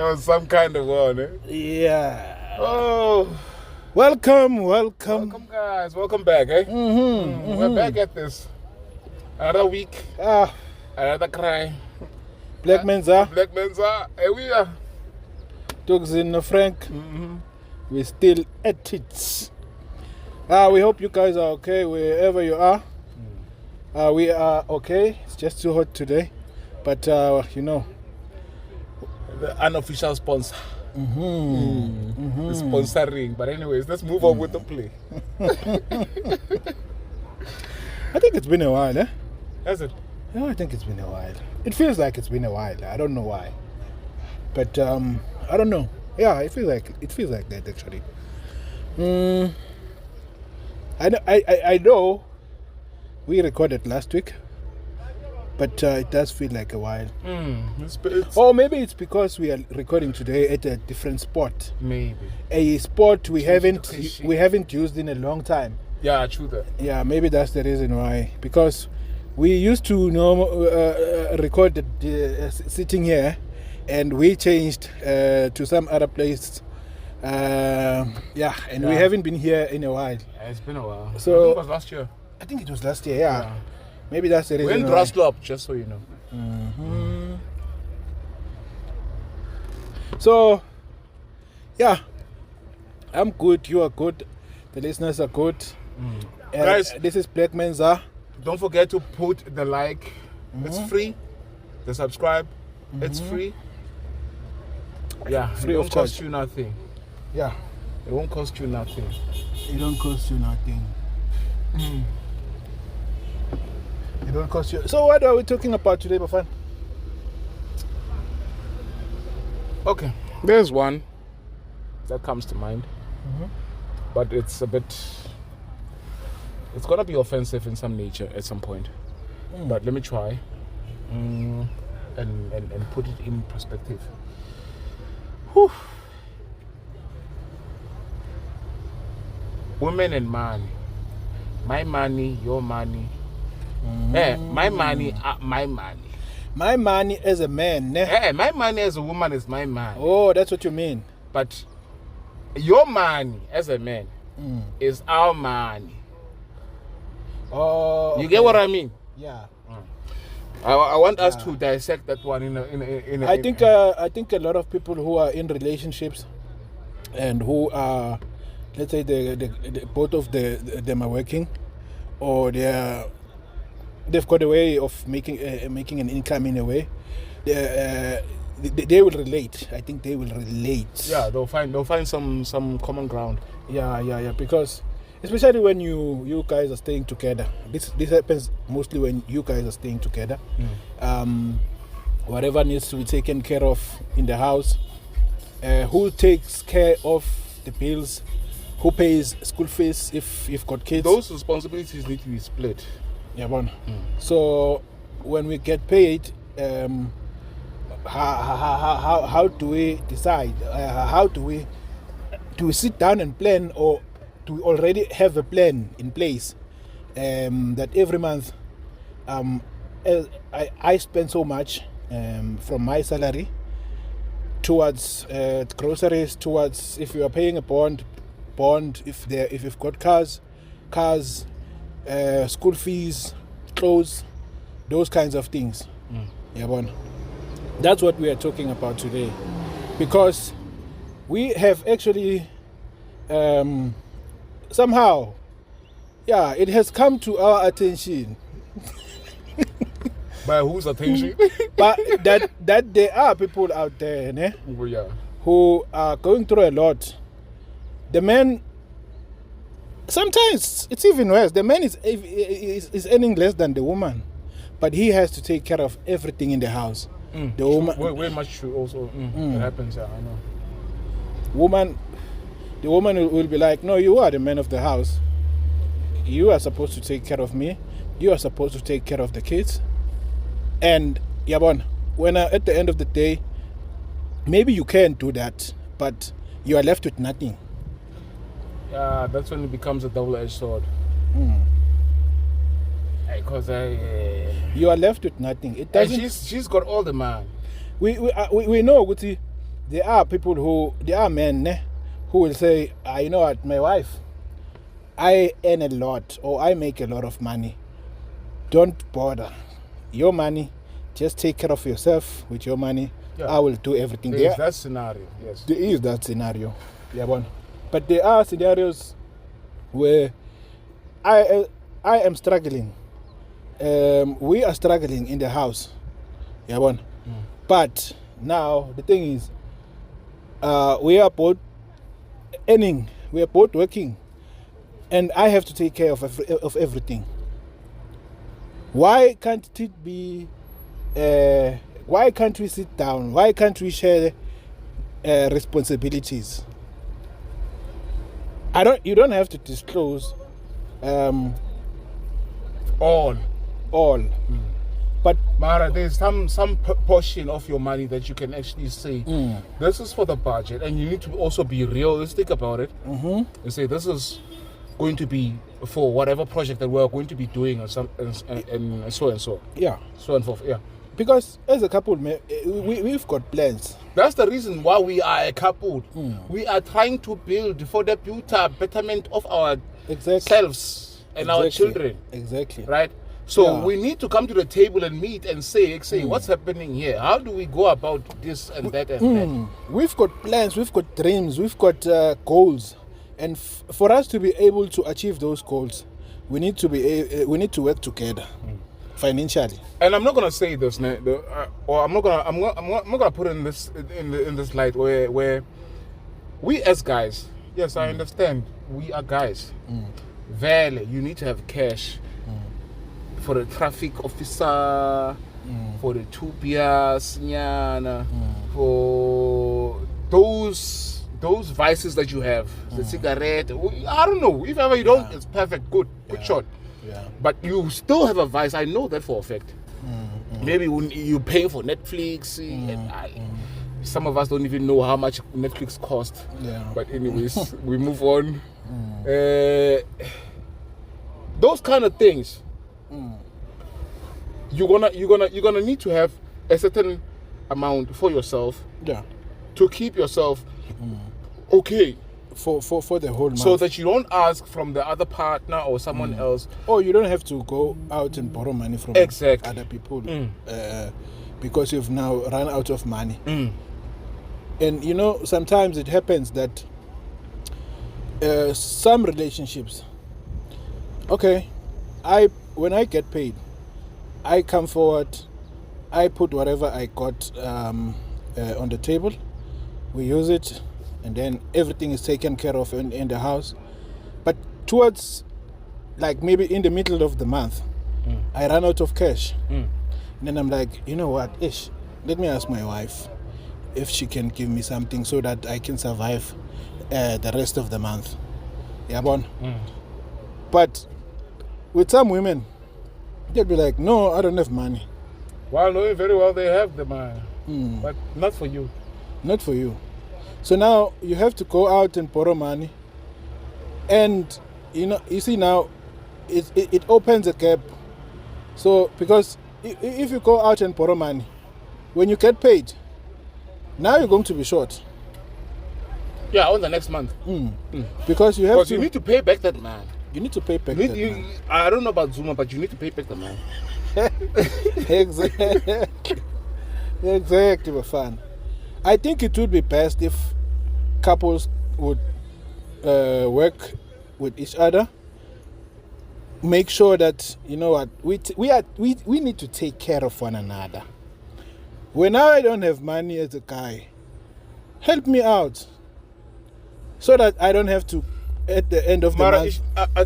That was some kind of one, eh? Yeah. Oh. Welcome. Welcome, guys. Welcome back, eh? We're back at this. Another week. Another cry. Black Menza. Black Menza. Here we are. Tuxin Frank. We're still at it. We hope you guys are okay wherever you are. We are okay. It's just too hot today. But, you know. The unofficial sponsor. Sponsoring. But anyways, let's move on with the play. I think it's been a while, eh? Has it? No, I think it's been a while. It feels like it's been a while. I don't know why. But I don't know. Yeah, it feels like that actually. I know we recorded last week, but it does feel like a while. Or maybe it's because we are recording today at a different spot. Maybe a spot we haven't used in a long time. Yeah, true that. Yeah, maybe that's the reason why. Because we used to record sitting here, and we changed to some other place. We haven't been here in a while. It's been a while. So I think it was last year. I think it was last year. Yeah. Maybe that's the reason. We're in Draslop, just so you know. So, yeah, I'm good. You are good. The listeners are good. Guys, this is Black Menza. Don't forget to put the like. It's free. The subscribe. It's free. Yeah, Free it of won't charge. cost you nothing. Yeah, It won't cost you nothing. it don't cost you nothing. It don't cost you. So what are we talking about today, Bafan? Okay, there's one that comes to mind, but it's gonna be offensive in some nature at some point. But let me try and put it in perspective. Whew. Women and money. My money, your money. My money, my money. My money as a man, ne? My money as a woman is my money. Oh, that's what you mean. But your money as a man is our money. Oh, You get what I mean? Yeah. I want us to dissect that one in a I think a lot of people who are in relationships and who are, let's say, both of them are working, or they've got a way of making an income in a way. They will relate. I think they will relate. Yeah, they'll find some common ground. Yeah. Because especially when you guys are staying together. This happens mostly when you guys are staying together. Whatever needs to be taken care of in the house, who takes care of the bills, who pays school fees if you've got kids. Those responsibilities need to be split. Yeah, bon. So when we get paid, how do we decide? How do we sit down and plan, or do we already have a plan in place that every month I spend so much from my salary towards groceries, towards if you are paying a bond, if you've got cars, school fees, clothes, those kinds of things. Yeah, bon. That's what we are talking about today, because we have actually somehow, it has come to our attention. By whose attention? But that there are people out there, ne, who are going through a lot. The man, sometimes it's even worse. The man is earning less than the woman, but he has to take care of everything in the house. The woman, very much true. Also, it happens. Yeah, I know. The woman will be like, "No, you are the man of the house. You are supposed to take care of me. You are supposed to take care of the kids." And Yabon, when at the end of the day, maybe you can do that, but you are left with nothing. Yeah, that's when it becomes a double-edged sword. Because you are left with nothing. It doesn't. And she's got all the man. We know, Guti, there are men who will say, you know what, my wife, I earn a lot or I make a lot of money. Don't bother. Your money, just take care of yourself with your money. Yeah. I will do everything. There is that scenario, yes. There is that scenario. Yeah, but there are scenarios where I am struggling. We are struggling in the house. Yeah, But now the thing is, we are both earning, we are both working, and I have to take care of everything. Why can't it be? Why can't we sit down? Why can't we share responsibilities? You don't have to disclose All. But Mara, there's some portion of your money that you can actually say, this is for the budget, and you need to also be realistic about it. And say this is going to be for whatever project that we're going to be doing, or some, and so and so. Yeah. So and forth. Yeah. Because as a couple, we've got plans. That's the reason why we are a couple. We are trying to build for the betterment of our selves and our children. Exactly. Right? So we need to come to the table and meet and say what's happening here? How do we go about this and that and that? We've got plans, we've got dreams, we've got goals. And for us to be able to achieve those goals, we need to work together. Financially, and I'm not gonna say this, or I'm not gonna put it in this light where we as guys, yes, I understand we are guys. Vele, you need to have cash for the traffic officer, for the 2 beers, for those vices that you have, the cigarette. I don't know. If ever you don't, it's perfect, good shot. Yeah. But you still have a vice. I know that for a fact. Maybe when you pay for Netflix, some of us don't even know how much Netflix costs. Yeah. But anyways, we move on. Those kind of things. You're gonna need to have a certain amount for yourself. Yeah. To keep yourself okay. For the whole month. So that you don't ask from the other partner or someone else. Or you don't have to go out and borrow money from other people because you've now run out of money. And you know, sometimes it happens that some relationships, when I get paid, I come forward, I put whatever I got on the table, we use it, and then everything is taken care of in the house. But towards, like maybe in the middle of the month, I run out of cash. And then I'm like, you know what, let me ask my wife if she can give me something so that I can survive the rest of the month. Yeah, But with some women, they'll be like, no, I don't have money. Well, knowing very well they have the money, but not for you. Not for you. So now you have to go out and borrow money, and you see now, it opens a gap. So because if you go out and borrow money, when you get paid, now you're going to be short. Yeah, on the next month. Because you have you need to pay back that man. You need to pay back that man. I don't know about Zuma, but you need to pay back the man. Exactly, Bafana. I think it would be best if couples would work with each other. Make sure that, you know what, we need to take care of one another. When I don't have money as a guy, help me out so that I don't have to, at the end of the month.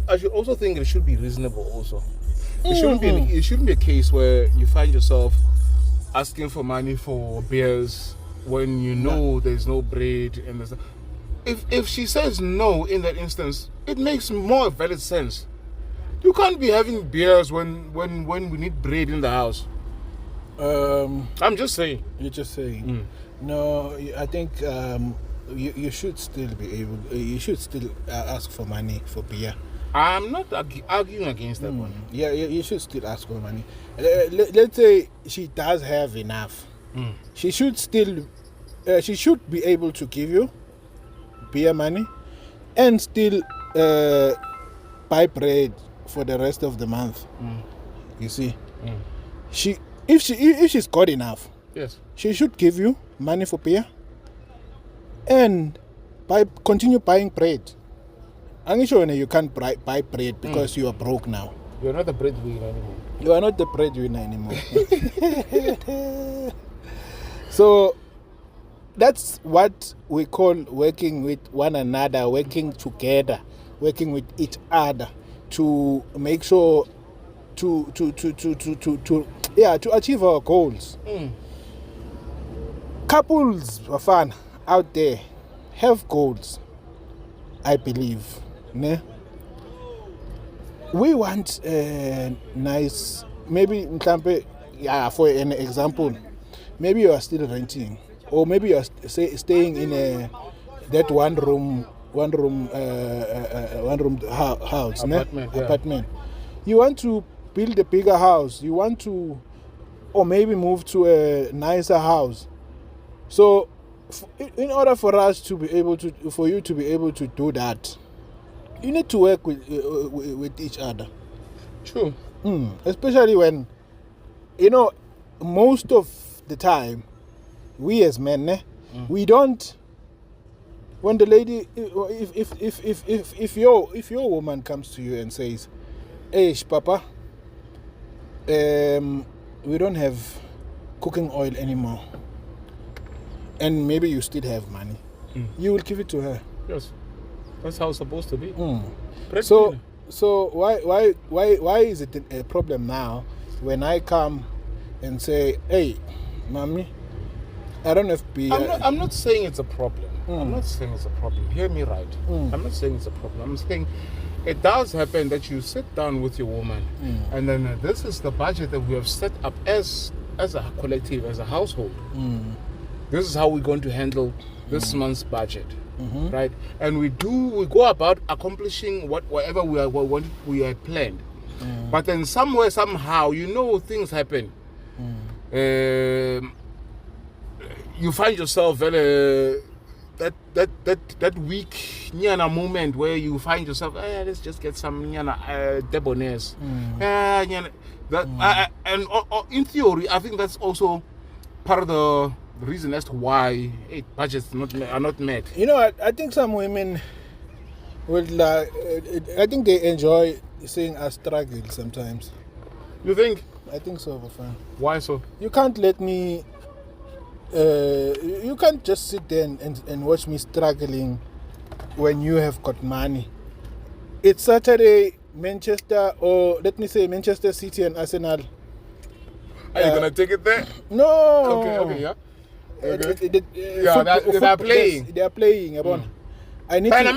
I should also think it should be reasonable also. It shouldn't be a case where you find yourself asking for money for beers when you know there's no bread and there's if she says no in that instance, it makes more valid sense. You can't be having beers when we need bread in the house. I'm just saying. You're just saying. No, I think you should still be able. You should still ask for money for beer. I'm not arguing against that one. Yeah, you should still ask for money. Let's say she does have enough. She should still she should be able to give you beer money and still buy bread for the rest of the month. You see, if she's got enough, Yes. she should give you money for beer and continue buying bread. I'm sure you can't buy bread because you are broke now. You're not the breadwinner anymore. You are not the breadwinner anymore. So that's what we call working with one another, working together, working with each other to make sure to achieve our goals. Couples, Bafana, out there have goals, I believe. Ne? We want a nice, maybe mhlampe, for an example, maybe you are still renting, or maybe you are staying in that one room house, Apartment, yeah. apartment. You want to build a bigger house. You want to, or maybe move to a nicer house. So, in order for us to be able to, for you to be able to do that, you need to work with each other. True. Especially when, most of the time, we as men, we don't. When the lady, if your woman comes to you and says, "Hey, Papa, we don't have cooking oil anymore," and maybe you still have money, you will give it to her. Yes. That's how it's supposed to be. So why is it a problem now when I come and say, "Hey, mommy, I don't have beer." I'm not saying it's a problem. I'm not saying it's a problem. Hear me right. I'm not saying it's a problem. I'm saying it does happen that you sit down with your woman and then this is the budget that we have set up as a collective, as a household. This is how we're going to handle this month's budget. Right? And we go about accomplishing whatever we had planned. But then somewhere, somehow, things happen. You find yourself at that weak moment where you find yourself, let's just get some debonaires. And in theory, I think that's also part of the reason as to why budgets are not met. I think some women would I think they enjoy seeing us struggle sometimes. You think? I think so, Bafana. Why so? You can't let me. You can't just sit there and watch me struggling when you have got money. It's Saturday, Manchester, or let me say Manchester City and Arsenal. Are you gonna take it there? No. Okay, yeah. Okay. They are playing. They are playing. I'm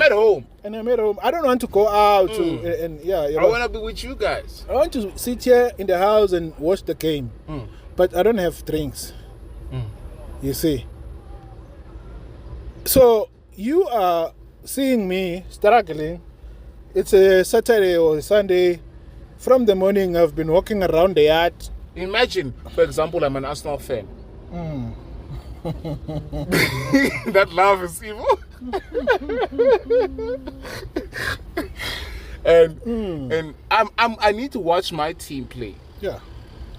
at home. And I'm at home. I don't want to go out. I want to be with you guys. I want to sit here in the house and watch the game. But I don't have drinks. You see. So you are seeing me struggling. It's a Saturday or a Sunday. From the morning, I've been walking around the yard. Imagine, for example, I'm an Arsenal fan. That love is evil. and I need to watch my team play. Yeah,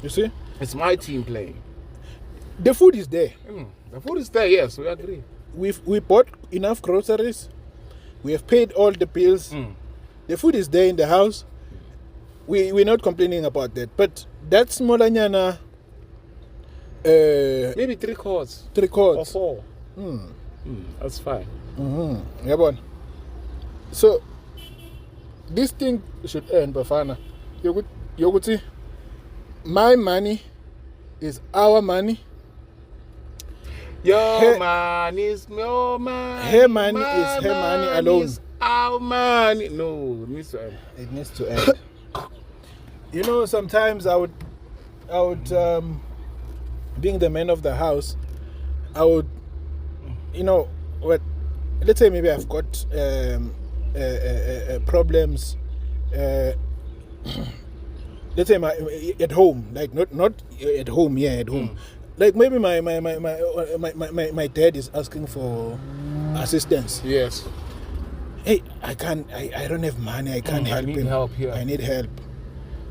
you see, it's my team playing. The food is there. The food is there. Yes, we agree. We bought enough groceries. We have paid all the bills. The food is there in the house. We're not complaining about that, but that's Molanyana. Maybe 3 quarts. 3 quarts. Or 4. That's fine. Yeah, bon. So this thing should end, Bafana. You could see, my money is our money. Your money is your money. Her money is her money alone. Is our money. No, it needs to end. It needs to end. Sometimes I would being the man of the house, I would, let's say maybe I've got problems, let's say at home, like not at home, at home. like maybe my dad is asking for assistance. Yes. Hey, I don't have money. I can't help need him. help here. I need help.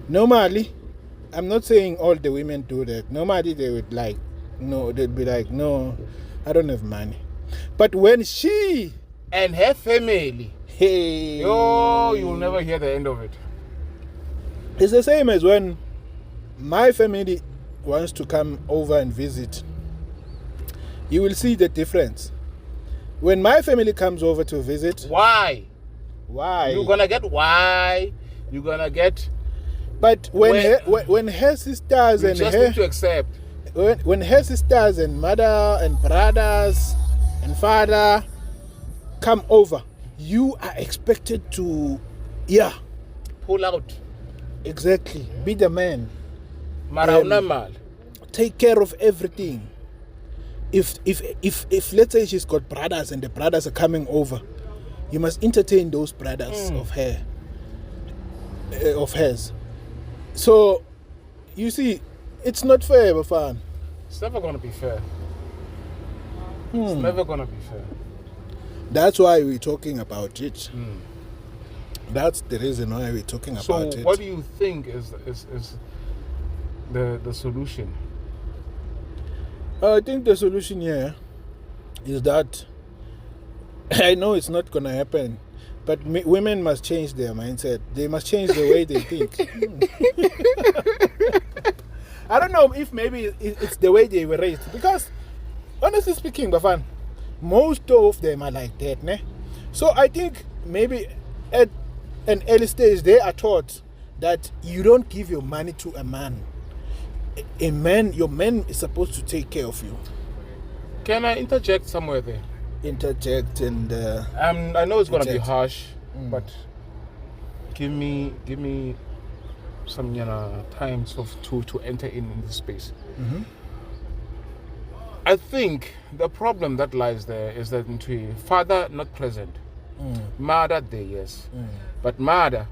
Normally, I'm not saying all the women do that. Normally, they would like, no, they'd be like, no, I don't have money. But when she And her family. Hey. Oh, you'll never hear the end of it. It's the same as when my family wants to come over and visit. You will see the difference. When my family comes over to visit, Why? why? You're gonna get why. You're gonna get. But when her sisters You and just her need to accept. when her sisters and mother and brothers and father come over, you are expected to, Pull out. exactly, be the man, Marauna mal. take care of everything. If let's say she's got brothers and the brothers are coming over, you must entertain those brothers of hers. So, you see, it's not fair, Bafan. It's never gonna be fair. It's never gonna be fair. That's why we're talking about it. That's the reason why we're talking So, about it. what do you think is the solution? I think the solution here is that I know it's not going to happen, but women must change their mindset. They must change the way they think. I don't know if maybe it's the way they were raised, because honestly speaking, Bafan, most of them are like that, ne? So I think maybe at an early stage they are taught that you don't give your money to a man. Your man is supposed to take care of you. Can I interject somewhere there? Interject and I know it's gonna be Interject. harsh, but give me some time to enter in this space. I think the problem that lies there is that father not present, mother there, yes, but mother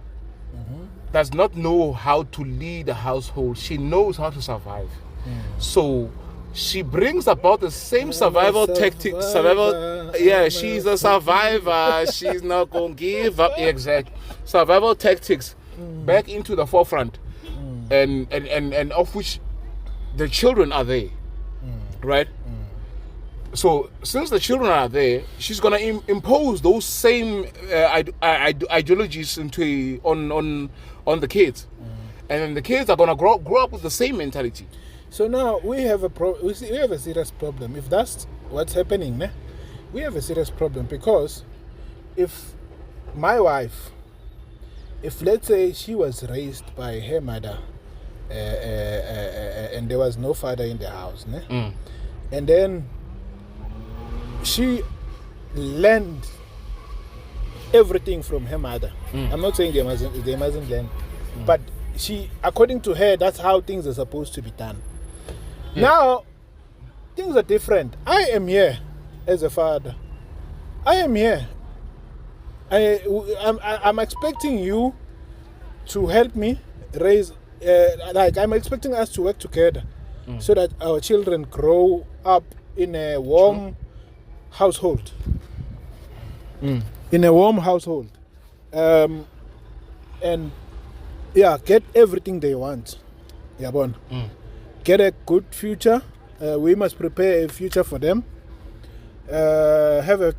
does not know how to lead a household. She knows how to survive. So she brings about the same survival tactics. She's a survivor. She's not going to give up. Exact survival tactics back into the forefront, and of which the children are there, right? So since the children are there, she's gonna impose those same ideologies on the kids, and then the kids are gonna grow up with the same mentality. so now we have we have a serious problem. If that's what's happening, ne? We have a serious problem, because if my wife, if let's say she was raised by her mother, and there was no father in the house, ne? And then she learned everything from her mother. I'm not saying they mustn't learn, but she, according to her, that's how things are supposed to be done. Now, things are different. I am here as a father. I am here. I'm expecting you to help me raise. I'm expecting us to work together, so that our children grow up in a warm household. In a warm household, and get everything they want. Yabon. Get a good future. We must prepare a future for them. Have a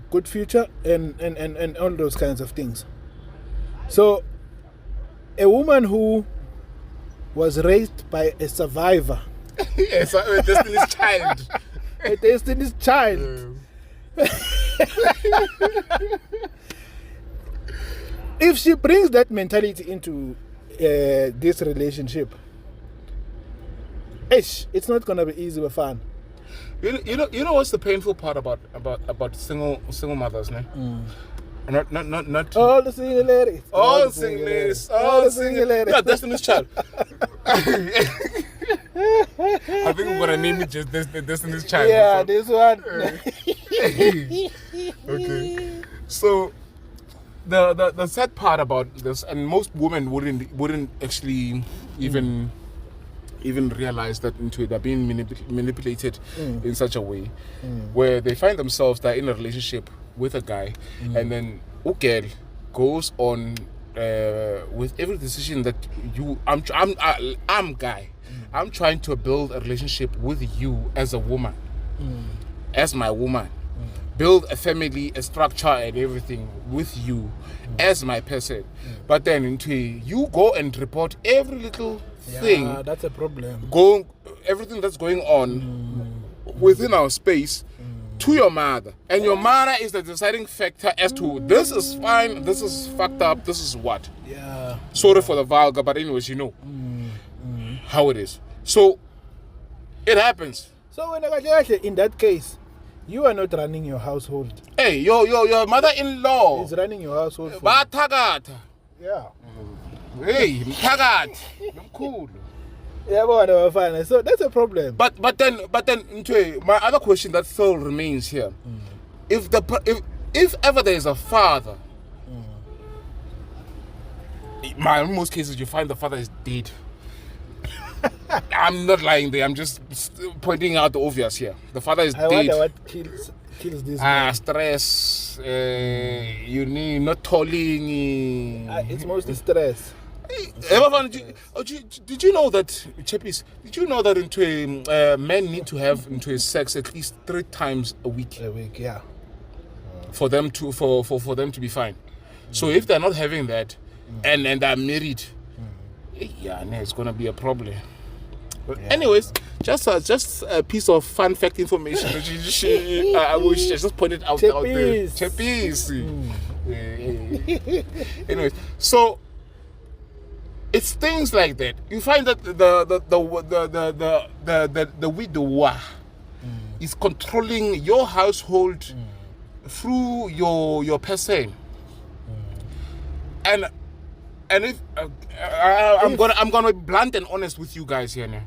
good future, and all those kinds of things. So, a woman who was raised by a survivor, Yes, a Destiny's Child. a Destiny's Child. If she brings that mentality into this relationship, it's not gonna be easy or fun. You know what's the painful part about single mothers, ne? Not All the single ladies. all single ladies. All the single ladies. Yeah, Destiny's Child. I think I'm gonna name it just Destiny's Child. Yeah, this one. Okay. So the sad part about this, and most women wouldn't actually even even realize that into they're being manipulated in such a way where they find themselves that in a relationship with a guy, and then girl goes on with every decision that I'm guy. I'm trying to build a relationship with you as a woman, as my woman. Build a family, a structure, and everything with you as my person. But then into you go and report every little thing. That's a problem. Everything that's going on within our space to your mother, and your mother is the deciding factor as to this is fine, this is fucked up, this is what. Yeah. Sorry for the vulgar, but anyways, you know how it is. So it happens. So in that case, you are not running your household. Hey, your mother-in-law is running your household. Bathakatha. Yeah. Hey, mthakathi. Mkhulu. Yeah, so that's a problem. But then, my other question that still remains here: if ever there is a father, in most cases you find the father is dead. I'm not lying there. I'm just pointing out the obvious here. The father is dead. I wonder what kills this man. Stress. You need not tolling. It's mostly stress. Did you know that, Chappies? Did you know that into men need to have into sex at least 3 times a week? A week, yeah. For them to be fine. So if they're not having that, and they're married, it's gonna be a problem. But anyways, just a piece of fun fact information. I wish I just pointed out there. Chappies. Anyways, so. It's things like that. You find that the widower is controlling your household through your person, and if I'm gonna be blunt and honest with you guys here now.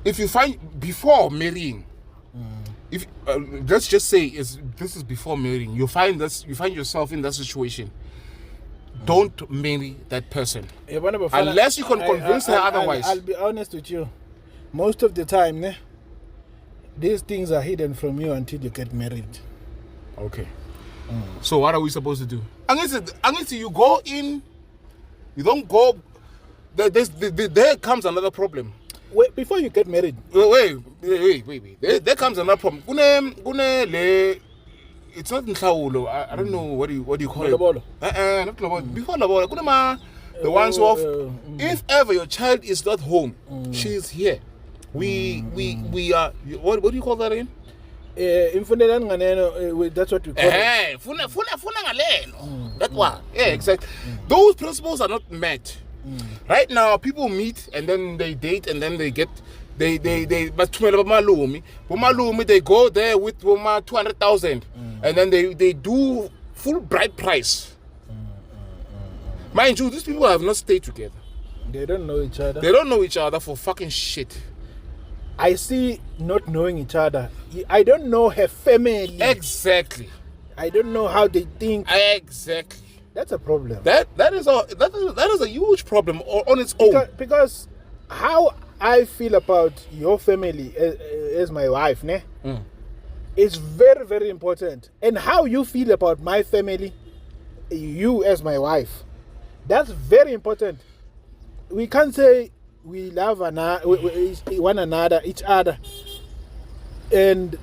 If you find before marrying, if let's just say this is before marrying, you find yourself in that situation. Don't marry that person unless you can convince her otherwise. I'll be honest with you. Most of the time, these things are hidden from you until you get married. Okay. So what are we supposed to do? Unless you go in, you don't go. There comes another problem. Wait, before you get married. Wait. There comes another problem. It's not Nhlawulo. I don't know what do you call it. Not Lobola. Before Lobola, the ones of if ever your child is not home, she is here. We are. What do you call that again? That's what we call it. That one. Yeah, exactly. Those principles are not met. Right now, people meet and then they date and then they get. But they go there with 200,000 and then they do full bride price. Mind you, these people have not stayed together. They don't know each other. They don't know each other for fucking shit. I see not knowing each other. I don't know her family. Exactly. I don't know how they think. Exactly. That's a problem. That is a huge problem on its own. Because how I feel about your family as my wife, it's very, very important. And how you feel about my family, you as my wife, that's very important. We can't say we love one another, each other, and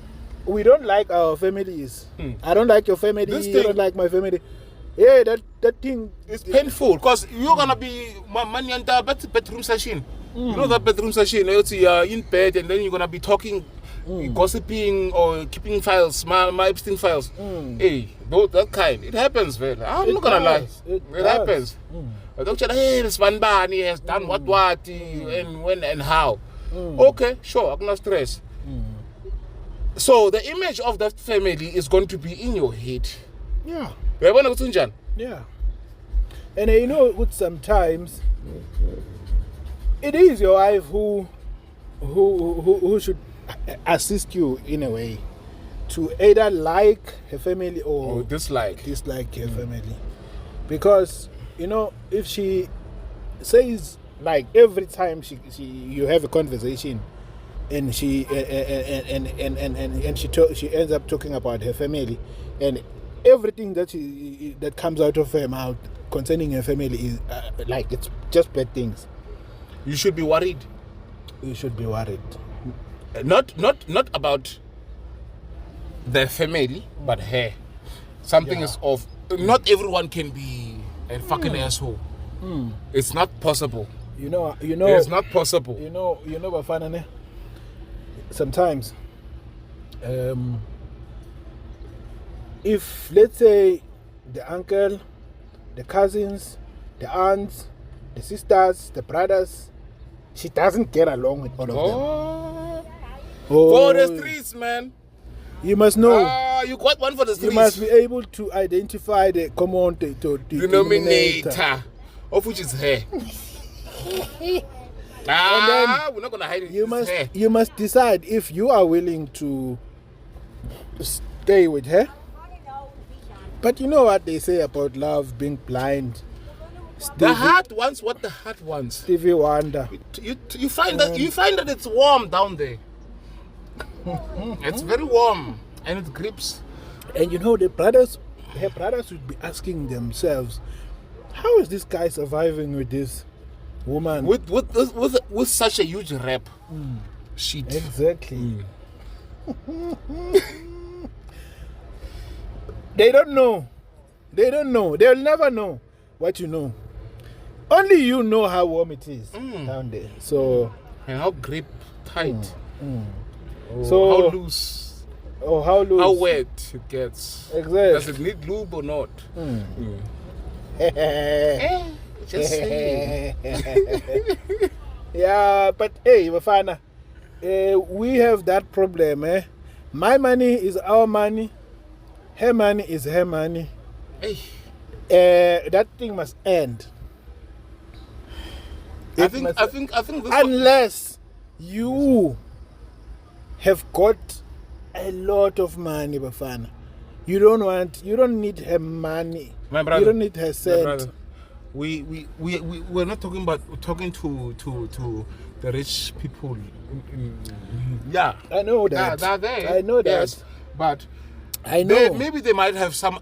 we don't like our families. I don't like your family, you don't like my family. Yeah, that thing is painful because you're gonna be bedroom session. You know that bedroom session, you're in bed and then you're gonna be talking, gossiping or keeping files, my Epstein files. Hey, that kind. It happens, man. I'm not gonna lie. It happens. Don't tell hey, this Banbani has done what, and when and how. Okay, sure, I'm not stressed. So the image of that family is going to be in your head. Yeah. Yeah. And you know, sometimes it is your wife who should assist you in a way to either like her family or dislike her family. Because, you know, if she says Like every time you have a conversation, and she and she ends up talking about her family, and everything that comes out of her mouth concerning her family is like it's just bad things. You should be worried. You should be worried. Not about the family, but her. Something is off. Not everyone can be a fucking asshole. It's not possible. You know. It's not possible. You know, Bafana. Sometimes, if let's say the uncle, the cousins, the aunts, the sisters, the brothers, she doesn't get along with all of them. For the streets, man. You must know. You got one for the streets. You must be able to identify the common denominator, of which is her. And then we're not gonna hide it. You must decide if you are willing to stay with her. But you know what they say about love being blind. The heart wants what the heart wants. Stevie Wonder. You find that it's warm down there. It's very warm and it grips. And you know her brothers would be asking themselves, how is this guy surviving with this woman with such a huge rap? Shit. Exactly. They don't know. They'll never know what you know. Only you know how warm it is down there. So and how grip tight. So how loose. How loose. How wet it gets. Exactly. Does it need lube or not? Just saying. Yeah, but hey, Bafana, we have that problem. My money is our money. Her money is her money. That thing must end. I think this unless you have got a lot of money, Bafana. You don't need her money. My brother, you don't need her cent. brother, we're not talking to the rich people. Yeah, I know that. They're there. I know that. Yes, but I know. Maybe they might have some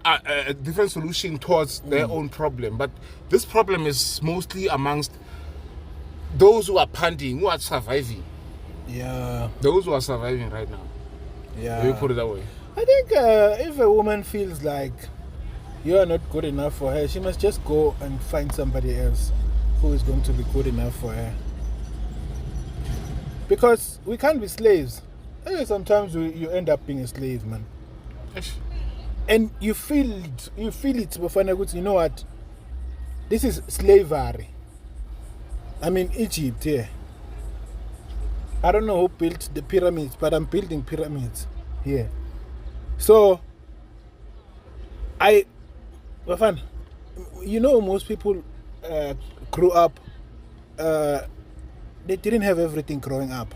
different solution towards their own problem. But this problem is mostly amongst those who are panting, who are surviving. Yeah. Those who are surviving right now. Yeah. Let me put it that way. I think if a woman feels like you are not good enough for her, she must just go and find somebody else who is going to be good enough for her. Because we can't be slaves. Sometimes you end up being a slave, man. And you feel it, Bafana, you know what? This is slavery. I mean, Egypt here. I don't know who built the pyramids, but I'm building pyramids here. So, Bafana, you know, most people grew up, they didn't have everything growing up.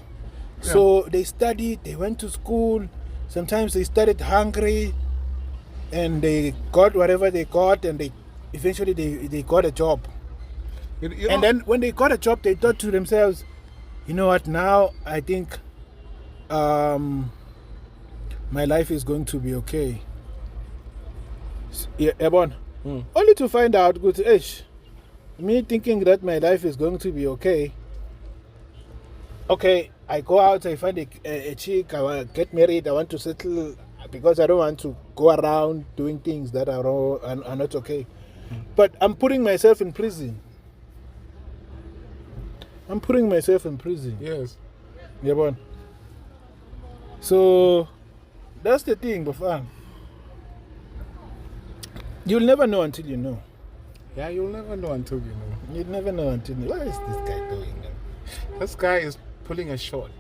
Yeah. So they studied, they went to school, sometimes they started hungry, and they got whatever they got, and they eventually they got a job. You know, and then when they got a job, they thought to themselves, you know what, now I think my life is going to be okay. Yeah, Ebon. Only to find out, good ish. Me thinking that my life is going to be okay. Okay, I go out, I find a chick, I want to get married, I want to settle, because I don't want to go around doing things that are not okay. But I'm putting myself in prison. Yes. Yeah, bon. So that's the thing, Bafana. You'll never know until you know. Yeah, you'll never know until you know. You'll never know until you know. What is this guy doing? This guy is pulling a shot.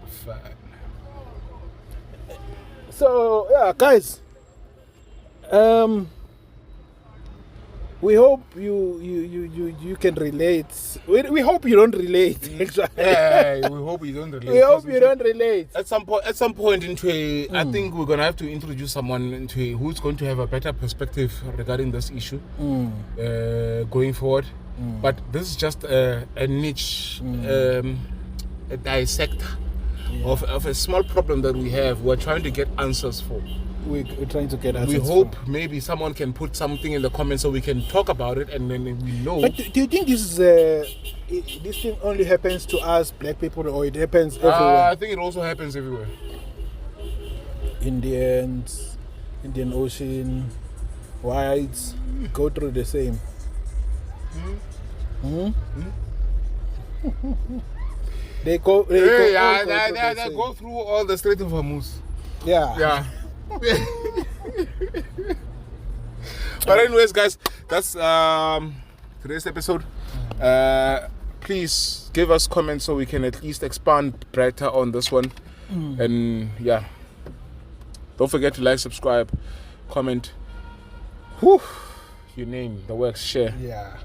So yeah, guys. We hope you can relate. We hope you don't relate. Actually. Yeah, we hope you don't relate. We hope you don't relate. At some point into I think we're gonna have to introduce someone who's going to have a better perspective regarding this issue going forward. But this is just a niche, a dissector of a small problem that we have. We're trying to get answers for. We're trying to get answers. We hope maybe someone can put something in the comments so we can talk about it, and then we know. But do you think this thing only happens to us black people, or it happens everywhere? I think it also happens everywhere. Indians, Indian Ocean, whites go through the same. They go through all the Strait of Hormuz. Yeah. But anyways, guys, that's today's episode. Please give us comments so we can at least expand better on this one. And yeah, don't forget to like, subscribe, comment. You name the works, share. Yeah.